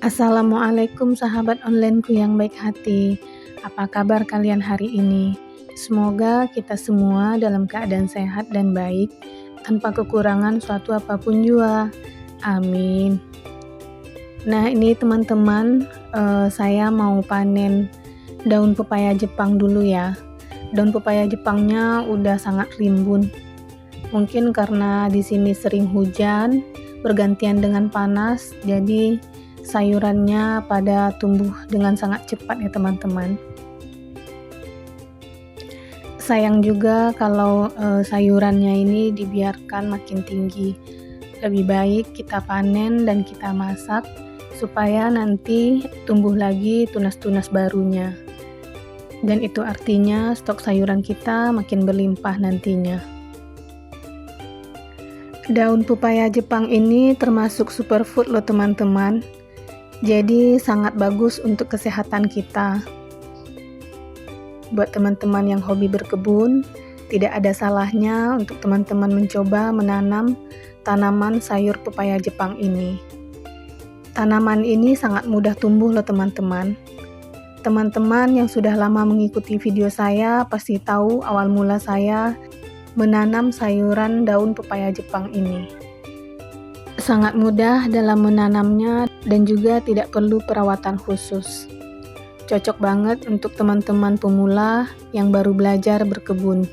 Assalamualaikum sahabat onlineku yang baik hati. Apa kabar kalian hari ini? Semoga kita semua dalam keadaan sehat dan baik, tanpa kekurangan suatu apapun jua. Amin. Nah ini teman-teman, saya mau panen daun pepaya Jepang dulu ya. Daun pepaya Jepangnya udah sangat rimbun. Mungkin karena di sini sering hujan, bergantian dengan panas, jadi sayurannya pada tumbuh dengan sangat cepat ya teman-teman. Sayang juga kalau sayurannya ini dibiarkan makin tinggi. Lebih baik kita panen dan kita masak supaya nanti tumbuh lagi tunas-tunas barunya. Dan itu artinya stok sayuran kita makin berlimpah nantinya. Daun pepaya Jepang ini termasuk superfood loh teman-teman. Jadi sangat bagus untuk kesehatan kita. Buat teman-teman yang hobi berkebun, tidak ada salahnya untuk teman-teman mencoba menanam tanaman sayur pepaya Jepang ini. Tanaman ini sangat mudah tumbuh loh teman-teman. Teman-teman yang sudah lama mengikuti video saya pasti tahu awal mula saya menanam sayuran daun pepaya Jepang ini. Sangat mudah dalam menanamnya dan juga tidak perlu perawatan khusus. Cocok banget untuk teman-teman pemula yang baru belajar berkebun.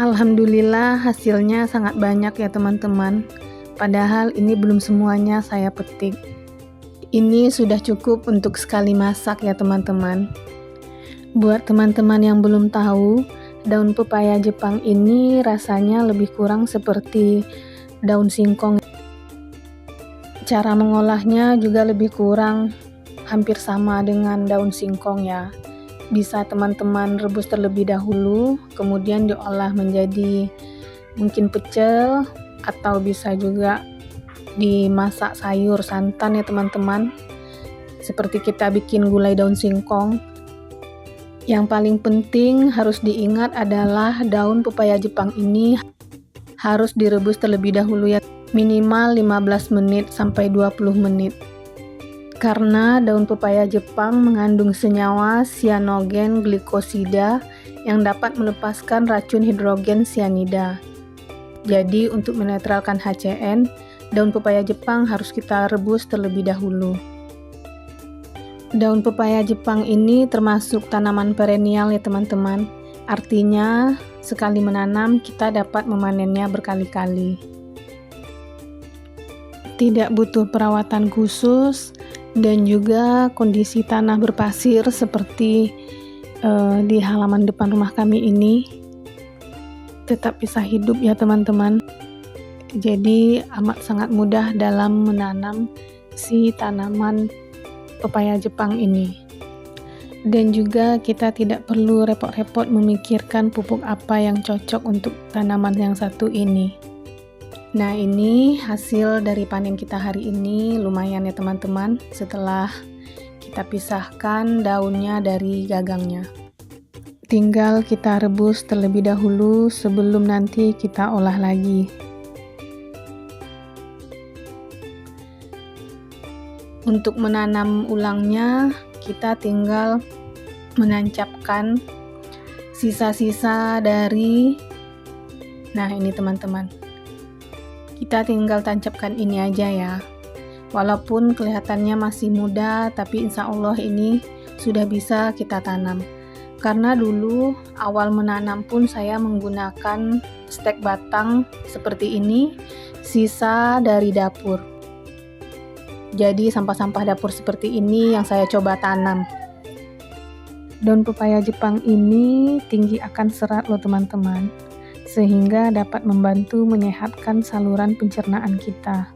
Alhamdulillah hasilnya sangat banyak ya teman-teman. Padahal ini belum semuanya saya petik. Ini sudah cukup untuk sekali masak ya teman-teman. Buat teman-teman yang belum tahu, daun pepaya Jepang ini rasanya lebih kurang seperti daun singkong. Cara mengolahnya juga lebih kurang hampir sama dengan daun singkong ya. Bisa teman-teman rebus terlebih dahulu, kemudian diolah menjadi mungkin pecel atau bisa juga dimasak sayur santan ya teman-teman. Seperti kita bikin gulai daun singkong. Yang paling penting harus diingat adalah daun pepaya Jepang ini harus direbus terlebih dahulu ya, minimal 15 menit sampai 20 menit. Karena daun pepaya Jepang mengandung senyawa cyanogen glikosida yang dapat melepaskan racun hidrogen cyanida. Jadi untuk menetralkan HCN, daun pepaya Jepang harus kita rebus terlebih dahulu. Daun pepaya Jepang ini termasuk tanaman perennial ya teman-teman. Artinya sekali menanam kita dapat memanennya berkali-kali. Tidak butuh perawatan khusus dan juga kondisi tanah berpasir seperti di halaman depan rumah kami ini tetap bisa hidup ya teman-teman. Jadi amat sangat mudah dalam menanam si tanaman pepaya Jepang ini. Dan juga kita tidak perlu repot-repot memikirkan pupuk apa yang cocok untuk tanaman yang satu ini. Nah ini hasil dari panen kita hari ini, lumayan ya teman-teman, setelah kita pisahkan daunnya dari gagangnya. Tinggal kita rebus terlebih dahulu sebelum nanti kita olah lagi. Untuk menanam ulangnya, kita tinggal menancapkan sisa-sisa dari, nah ini teman-teman, kita tinggal tancapkan ini aja ya. Walaupun kelihatannya masih muda, tapi insya Allah ini sudah bisa kita tanam. Karena dulu awal menanam pun saya menggunakan stek batang seperti ini, sisa dari dapur. Jadi sampah-sampah dapur seperti ini yang saya coba tanam. Daun pepaya Jepang ini tinggi akan serat loh teman-teman, sehingga dapat membantu menyehatkan saluran pencernaan kita.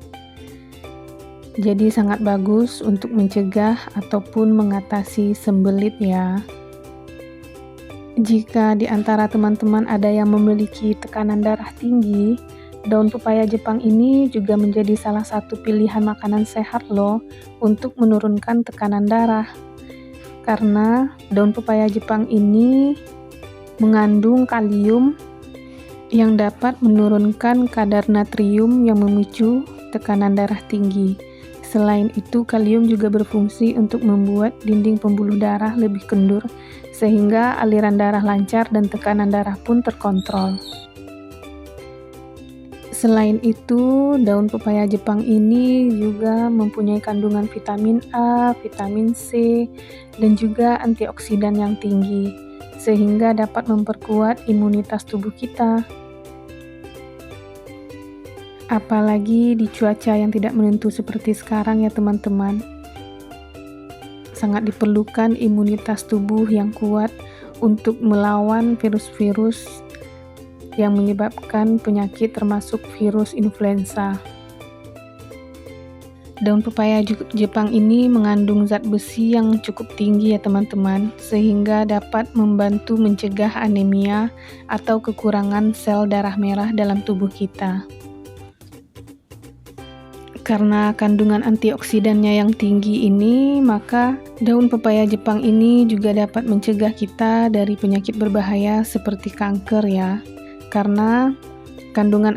Jadi sangat bagus untuk mencegah ataupun mengatasi sembelit ya. Jika di antara teman-teman ada yang memiliki tekanan darah tinggi, daun pepaya Jepang ini juga menjadi salah satu pilihan makanan sehat loh untuk menurunkan tekanan darah. Karena daun pepaya Jepang ini mengandung kalium yang dapat menurunkan kadar natrium yang memicu tekanan darah tinggi. Selain itu, kalium juga berfungsi untuk membuat dinding pembuluh darah lebih kendur, sehingga aliran darah lancar dan tekanan darah pun terkontrol. Selain itu, daun pepaya Jepang ini juga mempunyai kandungan vitamin A, vitamin C, dan juga antioksidan yang tinggi, sehingga dapat memperkuat imunitas tubuh kita. Apalagi di cuaca yang tidak menentu seperti sekarang ya teman-teman. Sangat diperlukan imunitas tubuh yang kuat untuk melawan virus-virus yang menyebabkan penyakit termasuk virus influenza. Daun pepaya Jepang ini mengandung zat besi yang cukup tinggi ya teman-teman, sehingga dapat membantu mencegah anemia atau kekurangan sel darah merah dalam tubuh kita. Karena kandungan antioksidannya yang tinggi ini, maka daun pepaya Jepang ini juga dapat mencegah kita dari penyakit berbahaya seperti kanker ya. Karena kandungan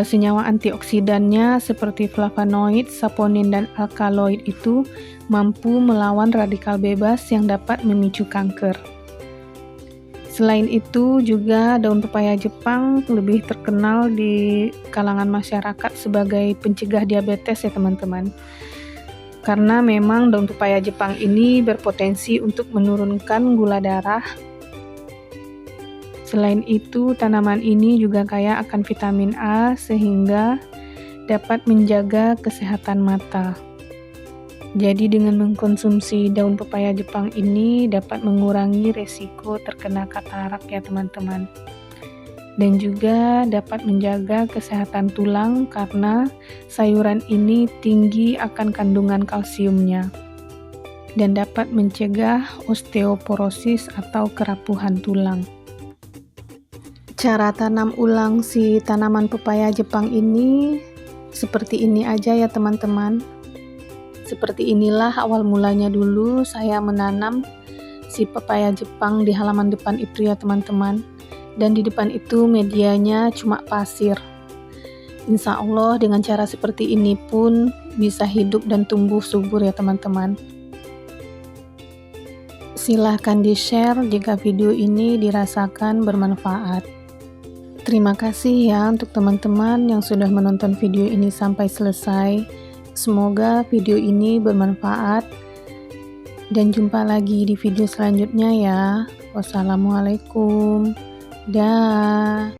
senyawa antioksidannya seperti flavonoid, saponin, dan alkaloid itu mampu melawan radikal bebas yang dapat memicu kanker. Selain itu juga daun pepaya Jepang lebih terkenal di kalangan masyarakat sebagai pencegah diabetes ya teman-teman. Karena memang daun pepaya Jepang ini berpotensi untuk menurunkan gula darah. Selain itu, tanaman ini juga kaya akan vitamin A sehingga dapat menjaga kesehatan mata. Jadi dengan mengkonsumsi daun pepaya Jepang ini dapat mengurangi resiko terkena katarak ya teman-teman. Dan juga dapat menjaga kesehatan tulang karena sayuran ini tinggi akan kandungan kalsiumnya. Dan dapat mencegah osteoporosis atau kerapuhan tulang. Cara tanam ulang si tanaman pepaya Jepang ini seperti ini aja ya teman-teman. Seperti inilah awal mulanya dulu saya menanam si pepaya Jepang di halaman depan itu ya teman-teman. Dan di depan itu medianya cuma pasir. Insya Allah dengan cara seperti ini pun bisa hidup dan tumbuh subur ya teman-teman. Silahkan di-share jika video ini dirasakan bermanfaat. Terima kasih ya untuk teman-teman yang sudah menonton video ini sampai selesai. Semoga video ini bermanfaat. Dan jumpa lagi di video selanjutnya ya. Wassalamualaikum. Dah.